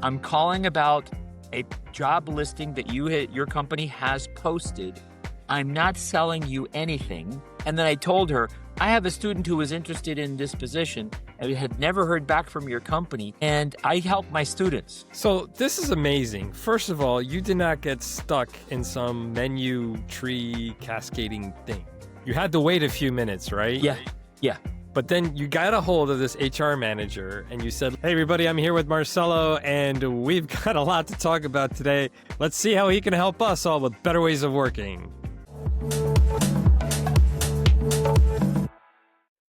I'm calling about a job listing that your company has posted. I'm not selling you anything. And then I told her, I have a student who was interested in this position and had never heard back from your company, and I help my students. So this is amazing. First of all, you did not get stuck in some menu tree cascading thing. You had to wait a few minutes, right? Yeah. But then you got a hold of this HR manager and you said, hey, everybody, I'm here with Marcelo and we've got a lot to talk about today. Let's see how he can help us all with better ways of working.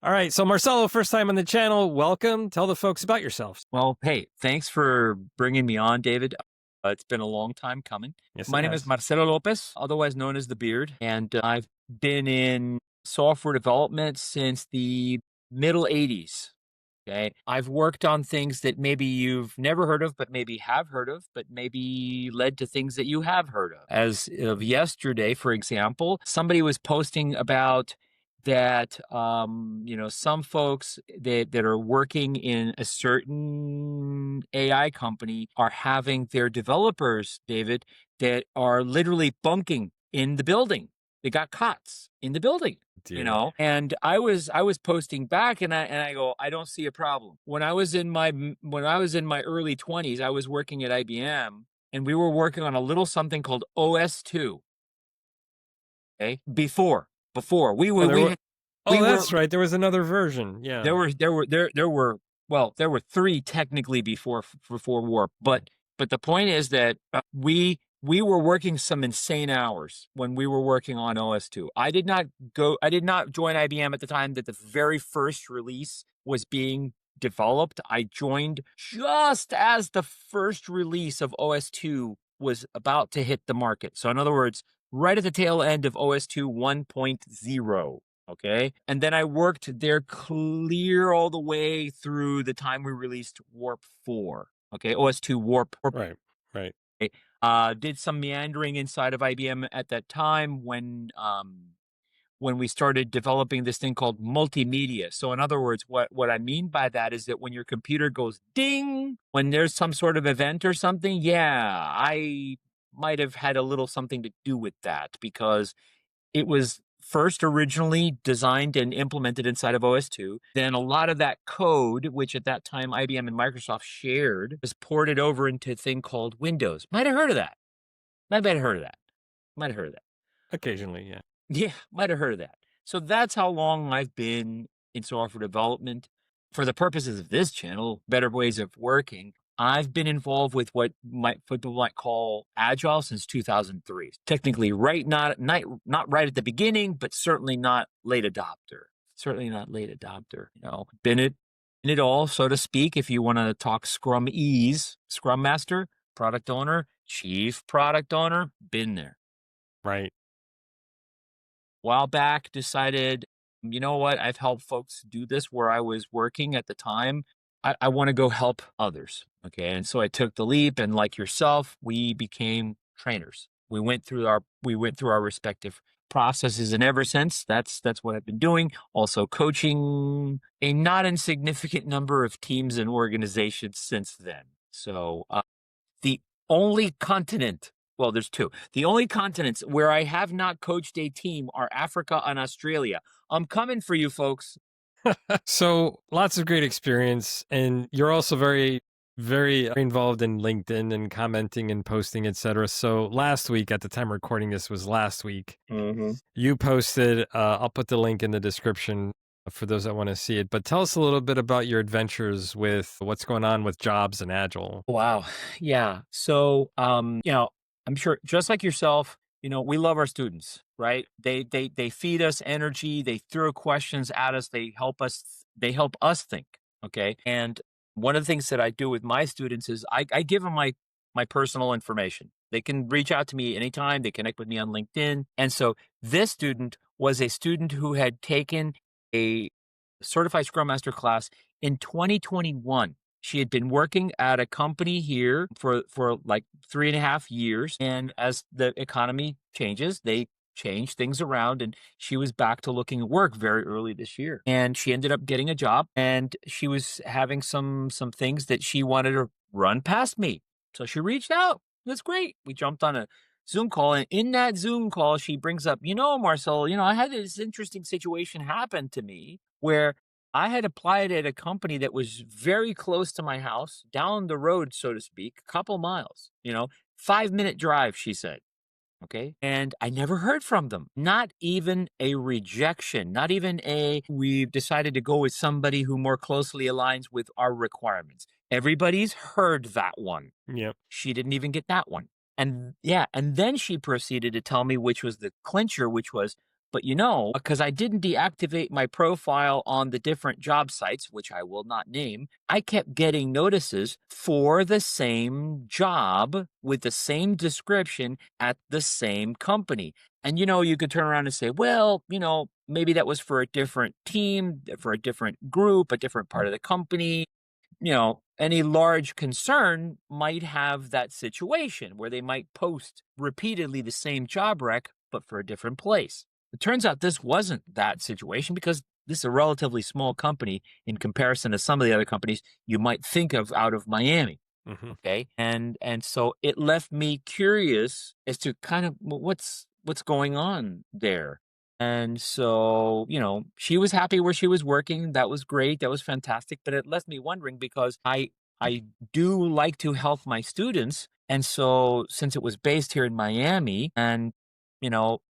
All right. So Marcelo, first time on the channel. Welcome. Tell the folks about yourself. Well, hey, thanks for bringing me on, David. It's been a long time coming. Yes, My name is Marcelo Lopez, otherwise known as the Beard, and I've been in software development since the middle 80s. Okay. I've worked on things that maybe you've never heard of, but maybe have heard of, but maybe led to things that you have heard of. As of yesterday, for example, somebody was posting about that, some folks that are working in a certain AI company are having their developers, David, that are literally bunking in the building. They got cots in the building. Dude. And I was posting back and I go, I don't see a problem. When I was in my early 20s, I was working at IBM and we were working on a little something called OS2. Okay. Before that's right. There was another version. Yeah. There were three technically before Warp, but the point is that we were working some insane hours when we were working on OS2. I did not join IBM at the time that the very first release was being developed. I joined just as the first release of OS2 was about to hit the market. So in other words, right at the tail end of OS2 1.0. Okay. And then I worked there clear all the way through the time we released Warp 4. Okay. OS2 Warp. Right. Did some meandering inside of IBM at that time when we started developing this thing called multimedia. So in other words, what I mean by that is that when your computer goes ding, when there's some sort of event or something, yeah, I might have had a little something to do with that because it was first originally designed and implemented inside of OS2. Then a lot of that code, which at that time IBM and Microsoft shared, was ported over into a thing called Windows. Might have heard of that. Occasionally, yeah. Yeah, might have heard of that. So that's how long I've been in software development. For the purposes of this channel, Better Ways of Working, I've been involved with what people might call Agile since 2003. Technically, not right at the beginning, but certainly not late adopter. Been in it all, so to speak. If you want to talk Scrum-ese, Scrum Master, Product Owner, Chief Product Owner, been there. Right. While back, decided, you know what? I've helped folks do this where I was working at the time. I want to go help others. Okay. And so I took the leap, and like yourself, we became trainers. We went through our respective processes, and ever since that's what I've been doing. Also coaching a not insignificant number of teams and organizations since then. So the only continent, well, there's two. The only continents where I have not coached a team are Africa and Australia. I'm coming for you, folks. So lots of great experience, and you're also very, very involved in LinkedIn and commenting and posting, etc. So last week, at the time recording this was last week, you posted, I'll put the link in the description for those that want to see it, but tell us a little bit about your adventures with what's going on with jobs and Agile. Wow. Yeah. So, I'm sure just like yourself, we love our students, right? They feed us energy. They throw questions at us. They help us think. Okay. And one of the things that I do with my students is I give them my personal information. They can reach out to me anytime. They connect with me on LinkedIn. And so this student was a student who had taken a certified Scrum Master class in 2021. She had been working at a company here for like 3.5 years. And as the economy changes, they change things around, and she was back to looking at work very early this year. And she ended up getting a job, and she was having some things that she wanted to run past me. So she reached out. That's great. We jumped on a Zoom call. And in that Zoom call, she brings up, Marcel, I had this interesting situation happen to me where I had applied at a company that was very close to my house, down the road, so to speak, a couple miles, 5-minute drive, she said. Okay. And I never heard from them. Not even a rejection, not even we've decided to go with somebody who more closely aligns with our requirements. Everybody's heard that one. Yep. She didn't even get that one. And yeah, and then she proceeded to tell me, which was the clincher, which was, but because I didn't deactivate my profile on the different job sites, which I will not name, I kept getting notices for the same job with the same description at the same company. And you could turn around and say, well, maybe that was for a different team, for a different group, a different part of the company. Any large concern might have that situation where they might post repeatedly the same job rec, but for a different place. It turns out this wasn't that situation because this is a relatively small company in comparison to some of the other companies you might think of out of Miami. Hmm. Okay. And so it left me curious as to kind of what's going on there. And so, she was happy where she was working. That was great. That was fantastic. But it left me wondering because I do like to help my students. And so since it was based here in Miami and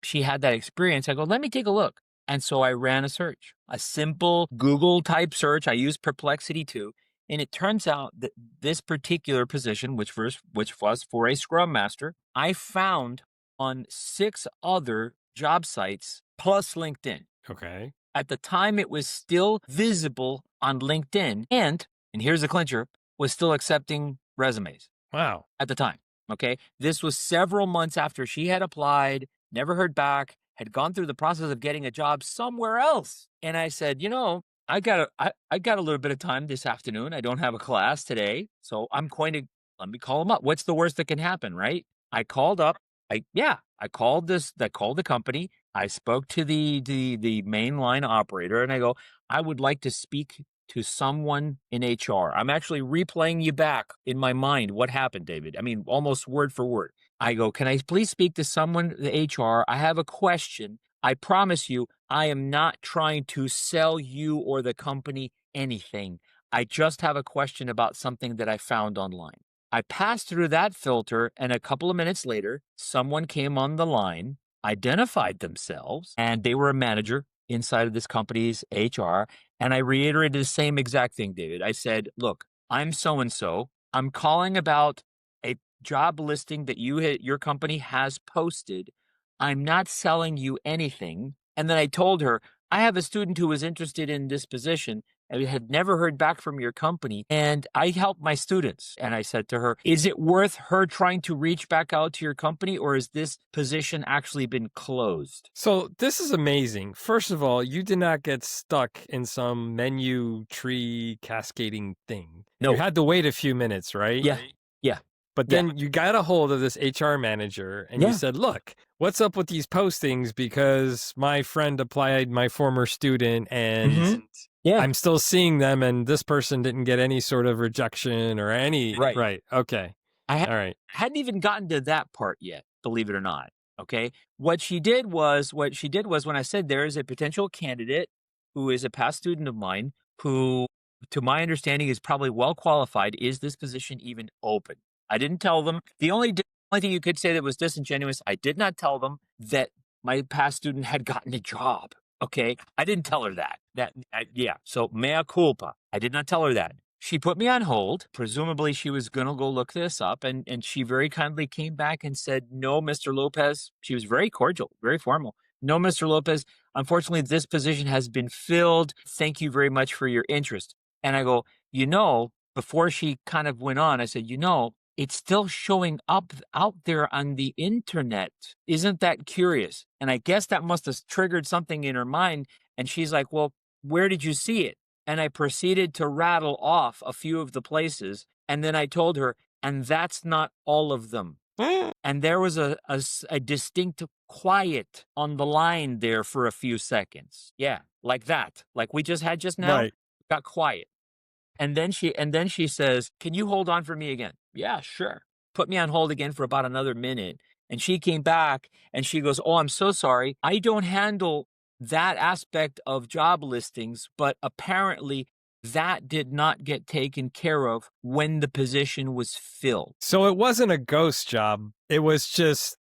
she had that experience, I go, let me take a look. And so I ran a search, a simple Google type search. I used Perplexity too. And it turns out that this particular position, which was for a Scrum Master, I found on 6 other job sites plus LinkedIn. Okay. At the time, it was still visible on LinkedIn, and here's the clincher, was still accepting resumes Wow. at the time. Okay. This was several months after she had applied, never heard back, had gone through the process of getting a job somewhere else. And I said, I got a little bit of time this afternoon. I don't have a class today. So I'm going to let me call them up. What's the worst that can happen, right? I called up. I called the company. I spoke to the main line operator and I go, I would like to speak to someone in HR. I'm actually replaying you back in my mind what happened, David. I mean, almost word for word. I go, can I please speak to someone, the HR? I have a question. I promise you, I am not trying to sell you or the company anything. I just have a question about something that I found online. I passed through that filter, and a couple of minutes later, someone came on the line, identified themselves, and they were a manager inside of this company's HR. And I reiterated the same exact thing, David. I said, look, I'm so and so. I'm calling about a job listing that your company has posted. I'm not selling you anything. And then I told her, I have a student who was interested in this position and had never heard back from your company. And I help my students. And I said to her, is it worth her trying to reach back out to your company or has this position actually been closed? So this is amazing. First of all, you did not get stuck in some menu tree cascading thing. You No. had to wait a few minutes, right? Yeah. Yeah. But Yeah. then you got a hold of this HR manager and you Yeah. said, look, what's up with these postings? Because my friend applied, my former student, and Mhm. Yeah. I'm still seeing them, and this person didn't get any sort of rejection or any. Right. Right. Okay. I All right. hadn't even gotten to that part yet, believe it or not. Okay. What she did was when I said there is a potential candidate who is a past student of mine who, to my understanding, is probably well qualified. Is this position even open? I didn't tell them. The only thing you could say that was disingenuous, I did not tell them that my past student had gotten a job. Okay. I didn't tell her that. Yeah. So mea culpa. I did not tell her that. She put me on hold. Presumably, she was going to go look this up. And she very kindly came back and said, no, Mr. Lopez. She was very cordial, very formal. No, Mr. Lopez. Unfortunately, this position has been filled. Thank you very much for your interest. And I go, before she kind of went on, I said, it's still showing up out there on the internet. Isn't that curious? And I guess that must have triggered something in her mind. And she's like, well, where did you see it? And I proceeded to rattle off a few of the places. And then I told her, and that's not all of them. And there was a distinct quiet on the line there for a few seconds. Yeah, like that. Like we just had just now, Right. got quiet. And then she says, "Can you hold on for me again?" "Yeah, sure." Put me on hold again for about another minute, and she came back and she goes, "Oh, I'm so sorry. I don't handle that aspect of job listings, but apparently that did not get taken care of when the position was filled." So it wasn't a ghost job. It was just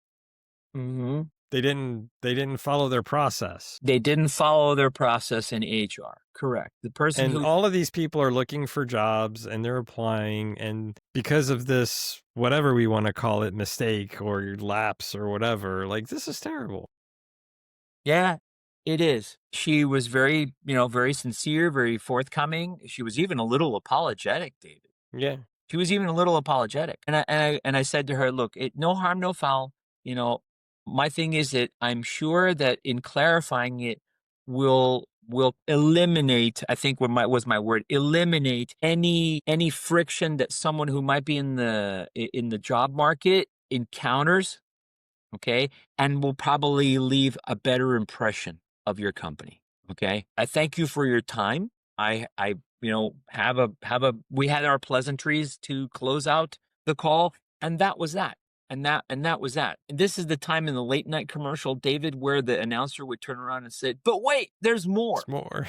Mhm. they didn't follow their process. They didn't follow their process in HR. Correct. The person And who all of these people are looking for jobs and they're applying, and because of this, whatever we want to call it, mistake or lapse or whatever, like this is terrible. Yeah, it is. She was very, very sincere, very forthcoming. She was even a little apologetic, David. Yeah. She was even a little apologetic. And I said to her, "Look, no harm, no foul. You know, my thing is that I'm sure that in clarifying it will eliminate, I think what my word, eliminate any friction that someone who might be in the job market encounters, okay, and will probably leave a better impression of your company. Okay. I thank you for your time. I we had our pleasantries to close out the call, and that was that. And that was that. And this is the time in the late night commercial, David, where the announcer would turn around and say, "But wait, there's It's more." more.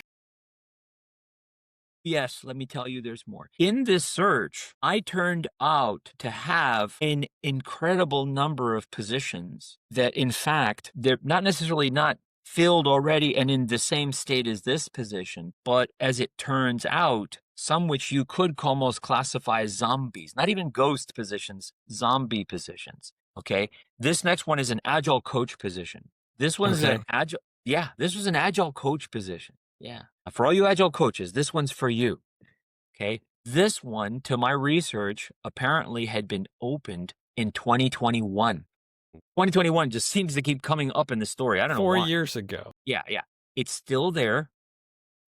Yes, let me tell you, there's more. In this search, I turned out to have an incredible number of positions that, in fact, they're not necessarily not filled already and in the same state as this position, but as it turns out, some which you could almost classify as zombies, not even ghost positions, zombie positions. Okay. This next one is an agile coach position. This one is an Okay. agile, yeah, this was an agile coach position. Yeah. For all you agile coaches, this one's for you. Okay. This one, to my research, apparently had been opened in 2021. 2021 just seems to keep coming up in the story. I don't know 4 why. years ago. Yeah, yeah. It's still there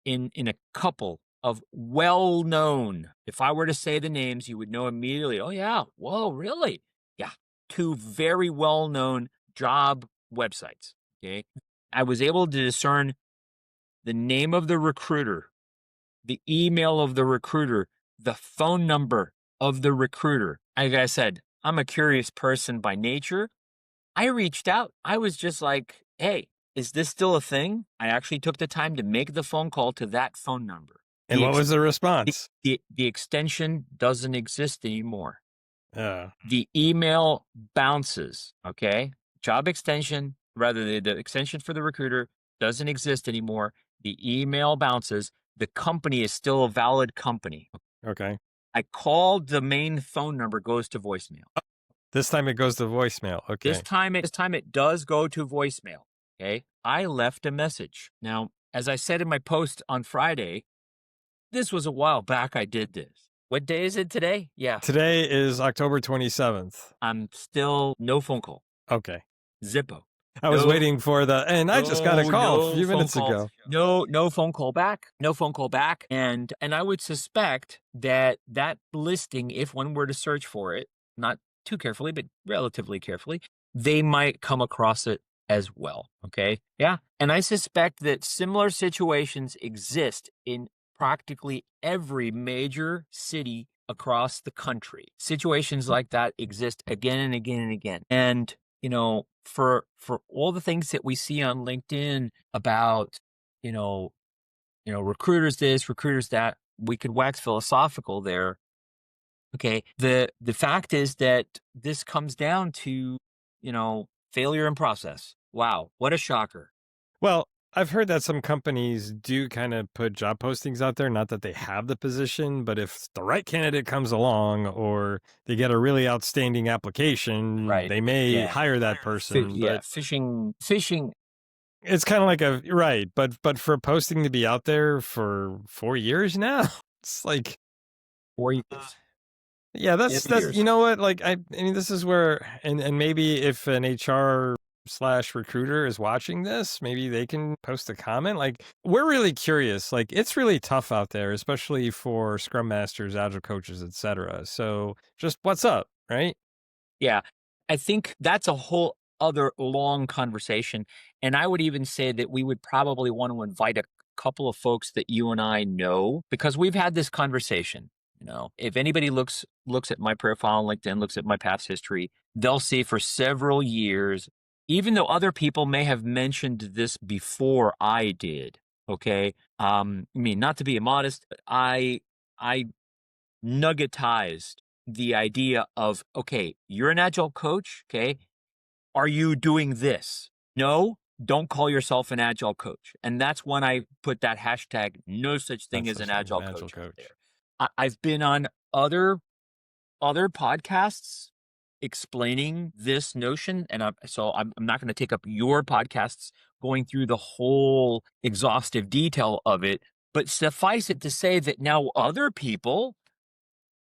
in a couple of well-known. If I were to say the names, you would know immediately. Oh yeah. Whoa, really? Yeah. Two very well-known job websites. Okay. I was able to discern the name of the recruiter, the email of the recruiter, the phone number of the recruiter. Like I said, I'm a curious person by nature. I reached out. I was just like, "Hey, is this still a thing?" I actually took the time to make the phone call to that phone number. And what was the response? The extension doesn't exist anymore. Uh, The email bounces, okay? Job extension, rather the extension for the recruiter doesn't exist anymore. The email bounces. The company is still a valid company. okay. I called, the main phone number goes to voicemail. This time it goes to voicemail. This Okay. time it does go to voicemail. Okay. I left a message. Now, as I said in my post on Friday, this was a while back I did this. What day is it today? Yeah. Today is October 27th. I'm still no phone call. Okay. Zippo. I was No, waiting for the, and I just got a call a no few phone minutes call. ago. No phone call back. No phone call back. And I would suspect that that listing, if one were to search for it, not too carefully, but relatively carefully, they might come across it as well. Okay. Yeah. And I suspect that similar situations exist in practically every major city across the country. Situations like that exist again and again and again. And for all the things that we see on LinkedIn about, you know, recruiters this, recruiters that, we could wax philosophical there. Okay. The fact is that this comes down to, failure in process. Wow, what a shocker. Well, I've heard that some companies do kind of put job postings out there, not that they have the position, but if the right candidate comes along or they get a really outstanding application, Right. they may Yeah. hire that person. Yeah. But Fishing it's kind of like a right, but for posting to be out there for 4 years now, it's like, for years. yeah, that's you Years. know what? Like I mean this is where and maybe if an HR slash recruiter is watching this, maybe they can post a comment. Like we're really curious. Like it's really tough out there, especially for scrum masters, agile coaches, etc. So just what's up, right? Yeah. I think that's a whole other long conversation. And I would even say that we would probably want to invite couple of folks that you and I know because we've had this conversation. If anybody looks at my profile on LinkedIn, looks at my past history, they'll see for several years, even though other people may have mentioned this before I did. Okay. I mean, not to be immodest, I nuggetized the idea of, okay, you're an agile coach. Okay. Are you doing this? No, don't call yourself an agile coach. And that's when I put that hashtag, no such thing That's as an such thing as an agile agile coach out there. coach. I've been on other podcasts explaining this notion, and I'm not going to take up your podcasts going through the whole exhaustive detail of it, but suffice it to say that now other people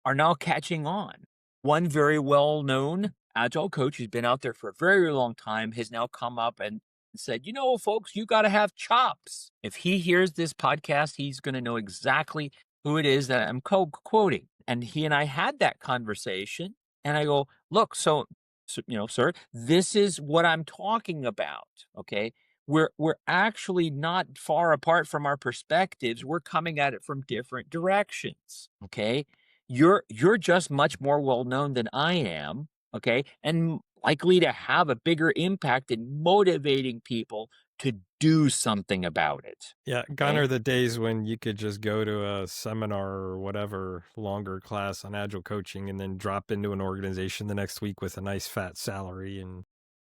are now catching on. One very well known agile coach who's been out there for a very long time has now come up and said, folks, you got to have chops. If he hears this podcast, he's going to know exactly who it is that I'm quoting. And he and I had that conversation. And I go, look, sir, this is what I'm talking about. Okay. We're actually not far apart from our perspectives. We're coming at it from different directions. Okay. You're just much more well known than I am, okay? And likely to have a bigger impact in motivating people to do something about it. Yeah, gone Okay? are the days when you could just go to a seminar or whatever longer class on agile coaching and then drop into an organization the next week with a nice fat salary. And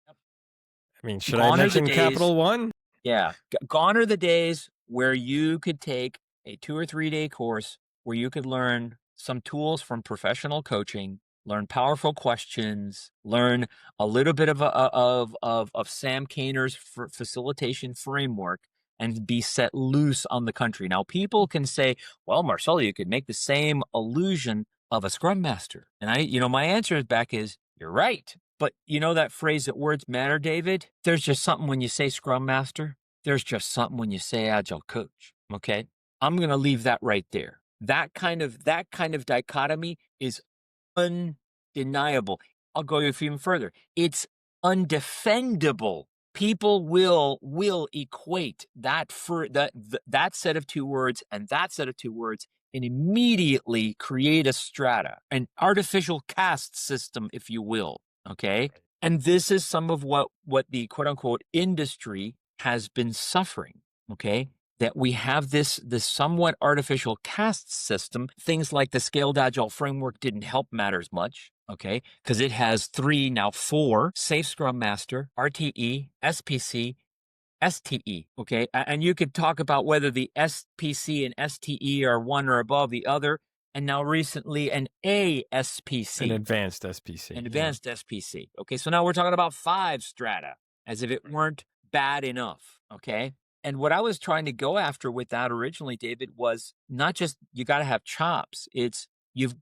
I mean, should I Gone are the mention days Capital One? Yeah. Gone are the days where you could take a 2 or 3 day course where you could learn some tools from professional coaching, learn powerful questions, learn a little bit of Sam Kainer's facilitation framework, and be set loose on the country. Now, people can say, well, Marcelo, you could make the same illusion of a scrum master. And my answer back is, you're right. But you know that phrase that words matter, David? There's just something when you say scrum master. There's just something when you say agile coach. Okay. I'm going to leave that right there. That kind of dichotomy is undeniable. I'll go even further. It's undefendable. People will equate that set of two words and that set of two words and immediately create a strata, an artificial caste system, if you will. Okay. And this is some of what the quote unquote industry has been suffering. Okay. That we have this somewhat artificial caste system. Things like the scaled agile framework didn't help matters much. Okay. Because it has three, now four: Safe Scrum Master, RTE, SPC, STE. Okay. And you could talk about whether the SPC and STE are one or above the other. And now recently an An ASPC, advanced SPC. an Yeah. advanced SPC. Okay, so now we're talking about 5 strata, as if it weren't bad enough. Okay. And what I was trying to go after with that originally, David, was not just you got to have chops. It's you've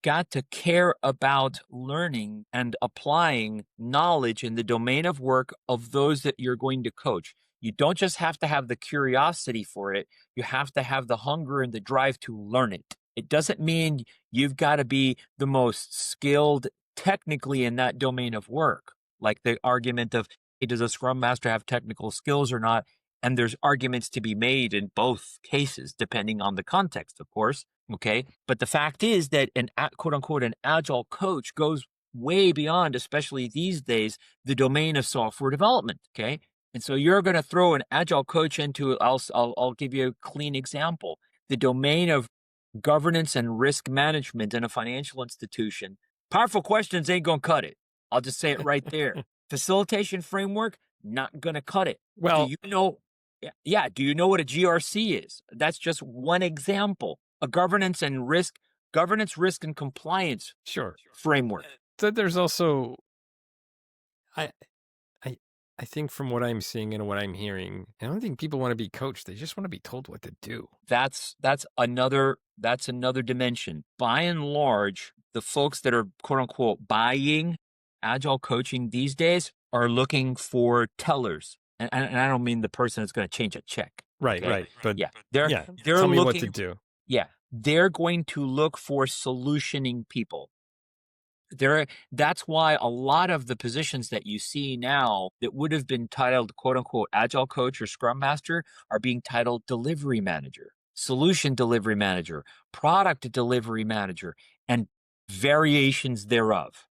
got to care about learning and applying knowledge in the domain of work of those that you're going to coach. You don't just have to have the curiosity for it. You have to have the hunger and the drive to learn it. It doesn't mean you've got to be the most skilled technically in that domain of work. Like the argument of, hey, does a scrum master have technical skills or not? And there's arguments to be made in both cases, depending on the context, of course. Okay. But the fact is that an quote unquote, an agile coach goes way beyond, especially these days, the domain of software development. Okay. And so you're going to throw an agile coach into, I'll give you a clean example, the domain of governance and risk management in a financial institution. Powerful questions ain't going to cut it. I'll just say it right there. Facilitation framework, not going to cut it. Do Well, you know? Yeah. Do you know what a GRC is? That's just one example. A governance, risk, and compliance sure. framework. So there's also I I I think from what I'm seeing and what I'm hearing, I don't think people want to be coached. They just want to be told what to do. That's another dimension. By and large, the folks that are quote unquote buying agile coaching these days are looking for tellers. And I don't mean the person that's going to change a check. Right, Okay. right. But Yeah. They're yeah, they're tell me what to looking do. yeah. They're going to look for solutioning people. That's why a lot of the positions that you see now that would have been titled quote unquote agile coach or scrum master are being titled delivery manager, solution delivery manager, product delivery manager, and variations thereof.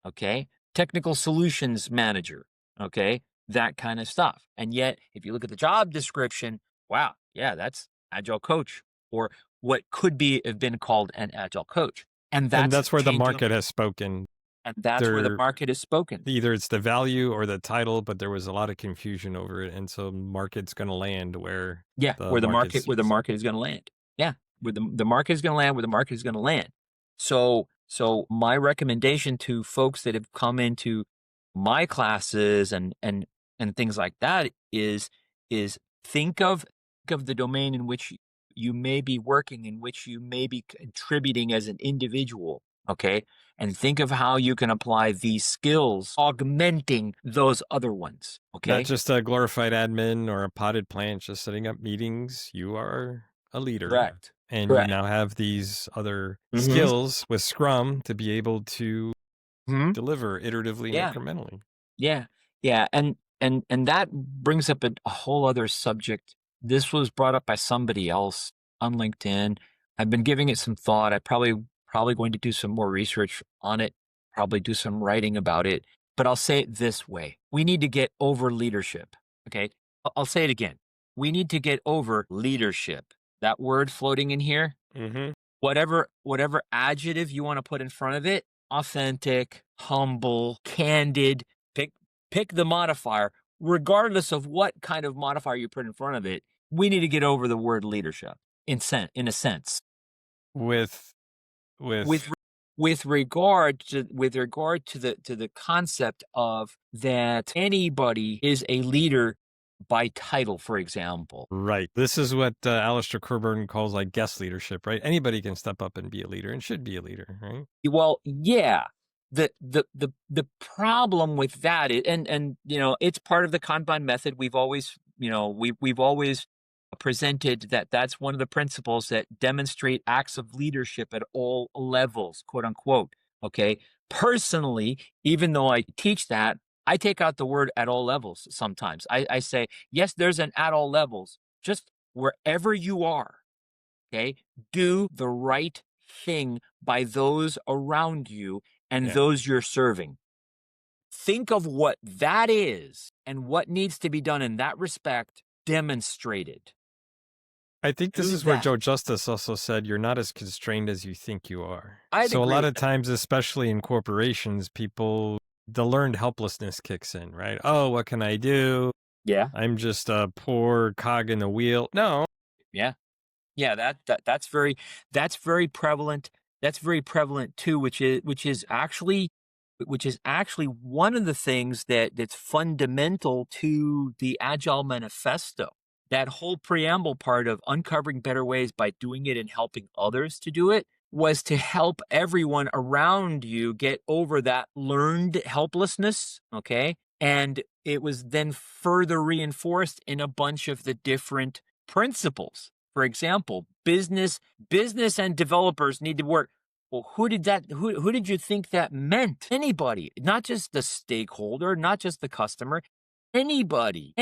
Okay. Technical solutions manager. Okay. That kind of stuff. And yet, if you look at the job description, wow, yeah, that's agile coach or what could be have been called an agile coach. And And that's that's where the changing. market has spoken. And that's where the There market is spoken. either it's the value or the title, but there was a lot of confusion over it, and so market's gonna land where Yeah, the market where the sees. market is gonna land. Yeah, where the market is gonna land, where the market is gonna land. So my recommendation to folks that have come into my classes and things like that is think of the domain in which you may be working, in which you may be contributing as an individual, okay? And think of how you can apply these skills, augmenting those other ones, Not okay? just a glorified admin or a potted plant just setting up meetings. You are a leader, Correct. and you Correct. now have these other Mhm. skills with Scrum to be able to Mhm. deliver iteratively and Yeah. incrementally. Yeah. Yeah. And that brings up a whole other subject. This was brought up by somebody else on LinkedIn. I've been giving it some thought. I probably going to do some more research on it, probably do some writing about it. But I'll say it this way. We need to get over leadership. Okay. I'll say it again. We need to get over leadership. That word floating in here, Mhm. whatever adjective you want to put in front of it, authentic, humble, candid, pick pick the modifier regardless of what kind of modifier you put in front of it. We need to get over the word leadership in a sense With with with with regard to the concept of that anybody is a leader by title, for example. right. This is what Alistair Coburn calls like guest leadership, right? Anybody can step up and be a leader and should be a leader, right? Well, yeah. The problem with that is, and it's part of the Kanban method. We've always, we've always presented that that's one of the principles that demonstrate acts of leadership at all levels, quote unquote. Okay. Personally, even though I teach that, I take out the word at all levels sometimes. I say, yes, there's an at all levels, just wherever you are. Okay. Do the right thing by those around you and Yeah. those you're serving. Think of what that is and what needs to be done in that respect, demonstrated. I think this Do is where that. Joe Justice also said you're not as constrained as you think you are. I'd So a agree lot with of that. times, especially in corporations, people the learned helplessness kicks in, right? Oh, what can I do? Yeah. I'm just a poor cog in the wheel. No. Yeah. Yeah, that's very prevalent. That's very prevalent too, which is actually one of the things that's fundamental to the Agile Manifesto. That whole preamble part of uncovering better ways by doing it and helping others to do it was to help everyone around you get over that learned helplessness, okay? And it was then further reinforced in a bunch of the different principles. For example, business and developers need to work. Well, who did you think that meant? Anybody, not just the stakeholder, not just the customer, anybody,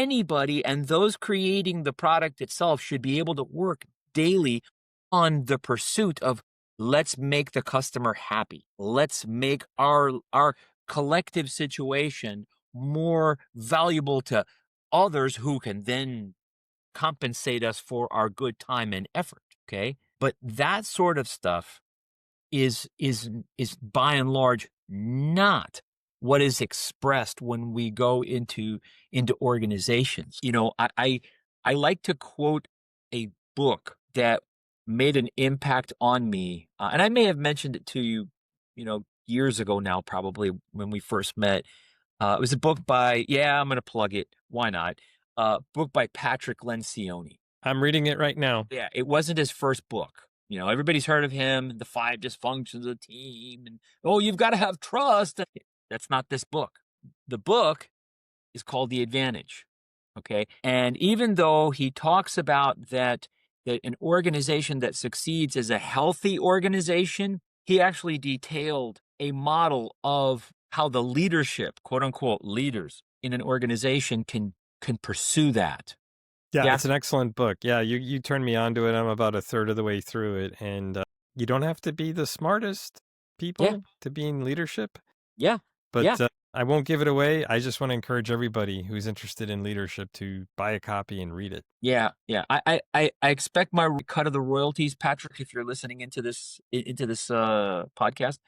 and those creating the product itself should be able to work daily on the pursuit of let's make the customer happy. Let's make our collective situation more valuable to others who can then compensate us for our good time and effort, okay? But that sort of stuff is by and large not what is expressed when we go into organizations. I like to quote a book that made an impact on me, and I may have mentioned it to you, years ago now, probably when we first met. It was a book by, yeah, I'm going to plug it. Why not? Book by Patrick Lencioni. I'm reading it right now. Yeah, it wasn't his first book. Everybody's heard of him, The Five Dysfunctions of the Team, and oh, you've got to have trust. That's not this book. The book is called The Advantage. Okay. And even though he talks about that an organization that succeeds is a healthy organization, he actually detailed a model of how the leadership, quote unquote, leaders in an organization can pursue that. Yeah, Yeah, it's an excellent book. Yeah, you turned me on to it. I'm about a third of the way through it, and you don't have to be the smartest yeah, people to be in leadership. yeah, yeah, But I won't give it away. I just want to encourage everybody who's interested in leadership to buy a copy and read it. yeah, yeah. I expect my cut of the royalties, Patrick, if you're listening into this podcast.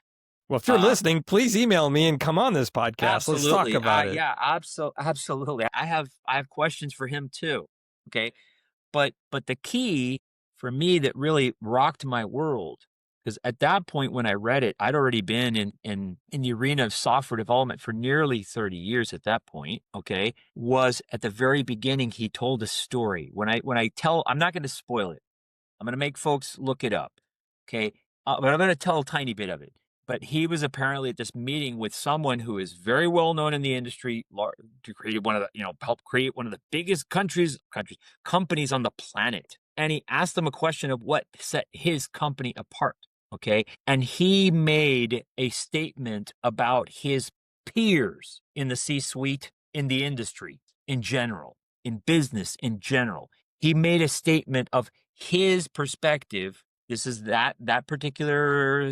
Well, if you're Uh, listening, please email me and come on this podcast. Let's talk Absolutely. about it. Yeah, absolutely. I have questions for him too. Okay. But the key for me that really rocked my world, because at that point when I read it, I'd already been in the arena of software development for nearly 30 years at that point, okay, was at the very beginning he told a story. When I tell, I'm not going to spoil it. I'm going to make folks look it up. Okay. But I'm going to tell a tiny bit of it. But he was apparently at this meeting with someone who is very well known in the industry to create one of the, help create one of the biggest companies on the planet. And he asked them a question of what set his company apart. Okay. And he made a statement about his peers in the C suite, in the industry in general, in business in general. He made a statement of his perspective. This is that particular,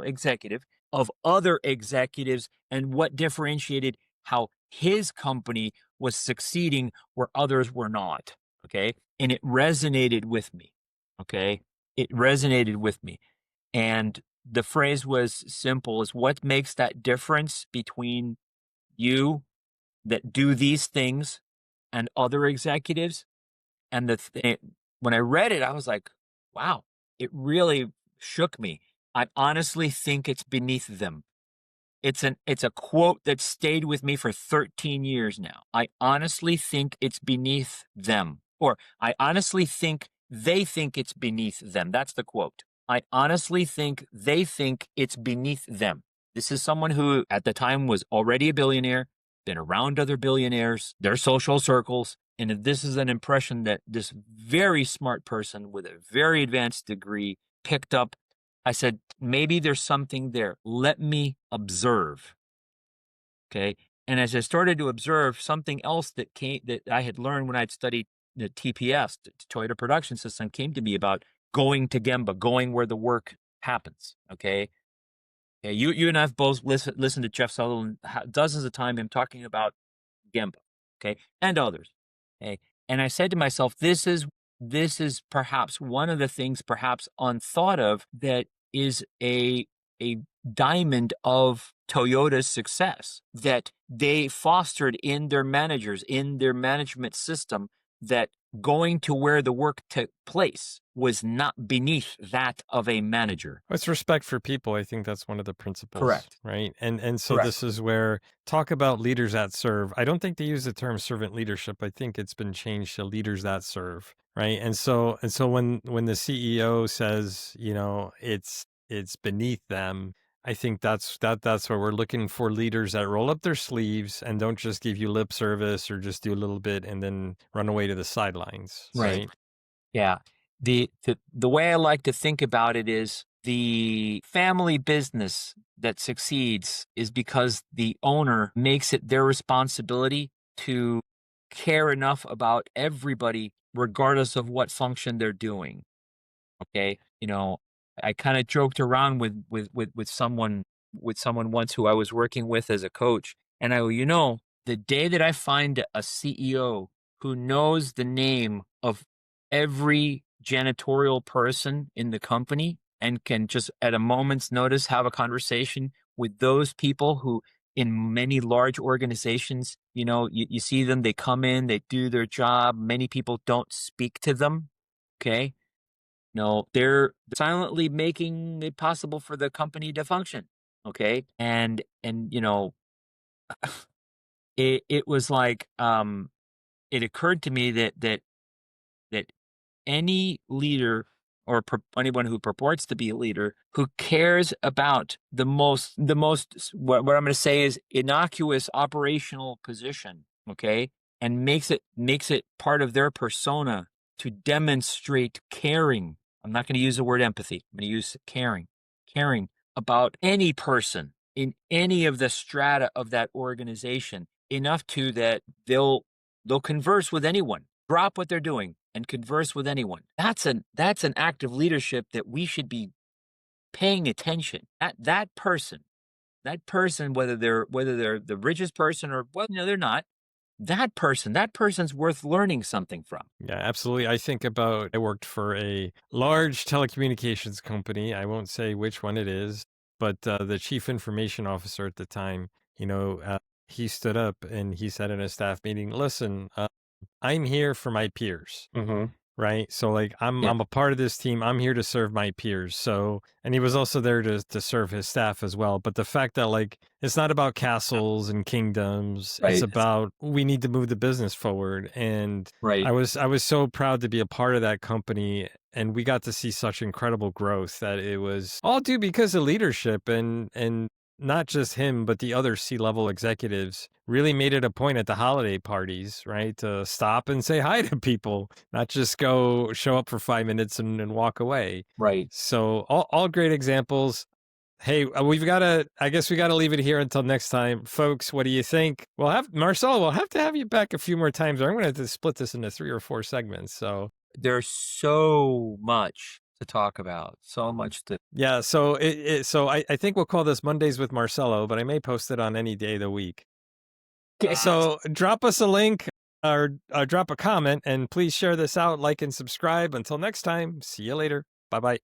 executive, of other executives, and what differentiated how his company was succeeding where others were not. Okay. And it resonated with me. Okay. It resonated with me. And the phrase was simple: is what makes that difference between you that do these things and other executives. And when I read it, I was like, wow, it really shook me. I honestly think it's beneath them. It's a quote that stayed with me for 13 years now. I honestly think it's beneath them. Or I honestly think they think it's beneath them. That's the quote. I honestly think they think it's beneath them. This is someone who at the time was already a billionaire, been around other billionaires, their social circles. And this is an impression that this very smart person with a very advanced degree picked up. I said, maybe there's something there. Let me observe. Okay. And as I started to observe, something else that I had learned when I'd studied the TPS, the Toyota Production System, came to me about going to Gemba, going where the work happens. Okay. Yeah, you and I have both listened to Jeff Sutherland dozens of times, him talking about Gemba, okay, and others. Okay. And I said to myself, this is perhaps one of the things perhaps unthought of that is a diamond of Toyota's success that they fostered in their managers, in their management system, that going to where the work took place was not beneath that of a manager. It's respect for people. I think that's one of the principles, Correct. right? And so Correct. this is where talk about leaders that serve. I don't think they use the term servant leadership. I think it's been changed to leaders that serve, right? And so when the CEO says, it's beneath them, I think that's where we're looking for leaders that roll up their sleeves and don't just give you lip service or just do a little bit and then run away to the sidelines, Right. right? Yeah. The way I like to think about it is the family business that succeeds is because the owner makes it their responsibility to care enough about everybody, regardless of what function they're doing. Okay. I kind of joked around with someone once who I was working with as a coach. And I go, the day that I find a CEO who knows the name of every janitorial person in the company and can just at a moment's notice have a conversation with those people who in many large organizations, you see them, they come in, they do their job. Many people don't speak to them. Okay. No, they're silently making it possible for the company to function. Okay. And it was like it occurred to me that any leader or anyone who purports to be a leader who cares about the most what I'm going to say is innocuous operational position, okay, and makes it part of their persona to demonstrate caring. I'm not going to use the word empathy. I'm going to use caring about any person in any of the strata of that organization enough to that they'll converse with anyone, drop what they're doing and converse with anyone. That's an act of leadership that we should be paying attention. That person, whether they're the richest person or well, no, they're not. That person's worth learning something from. Yeah, absolutely. I worked for a large telecommunications company. I won't say which one it is, but the chief information officer at the time, you know, he stood up and he said in a staff meeting, listen, I'm here for my peers. Mhm. Right? So, like, Yeah, I'm a part of this team. I'm here to serve my peers. So, and he was also there to serve his staff as well. But the fact that, like, it's not about castles and kingdoms. It's right, about we need to move the business forward. And right, I was so proud to be a part of that company. And we got to see such incredible growth that it was all due because of leadership and not just him, but the other C-level executives really made it a point at the holiday parties, right, to stop and say hi to people, not just go show up for 5 minutes and walk away. right. So all great examples. Hey, I guess we gotta leave it here until next time. Folks, what do you think? Marcelo, we'll have to have you back a few more times, or I'm gonna have to split this into 3 or 4 segments. So There's so much to talk about, so much to yeah, so I think we'll call this Mondays with Marcelo, but I may post it on any day of the week. So drop us a link or drop a comment and please share this out, like and subscribe. Until next time, see you later. Bye bye.